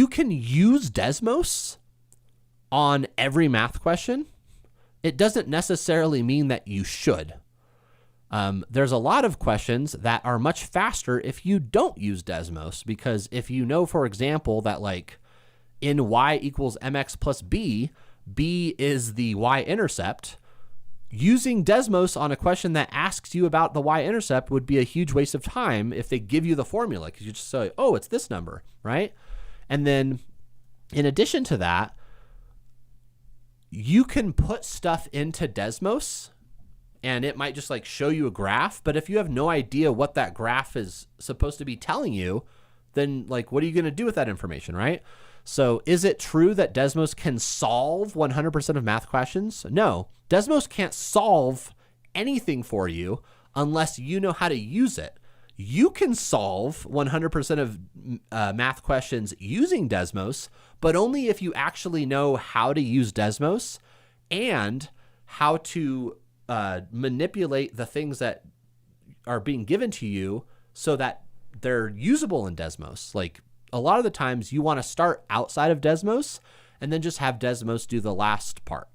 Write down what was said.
can use Desmos on every math question. It doesn't necessarily mean that you should. There's a lot of questions that are much faster if you don't use Desmos, because if you know, for example, that like in y equals mx plus b, b is the y-intercept, using Desmos on a question that asks you about the y-intercept would be a huge waste of time if they give you the formula, because you just say, oh, it's this number, right? And then in addition to that, you can put stuff into Desmos and it might just like show you a graph. But if you have no idea what that graph is supposed to be telling you, then like, what are you going to do with that information, right? So is it true that Desmos can solve 100% of math questions? No, Desmos can't solve anything for you unless you know how to use it. You can solve 100% of math questions using Desmos, but only if you actually know how to use Desmos and how to manipulate the things that are being given to you so that they're usable in Desmos. Like a lot of the times you want to start outside of Desmos and then just have Desmos do the last part.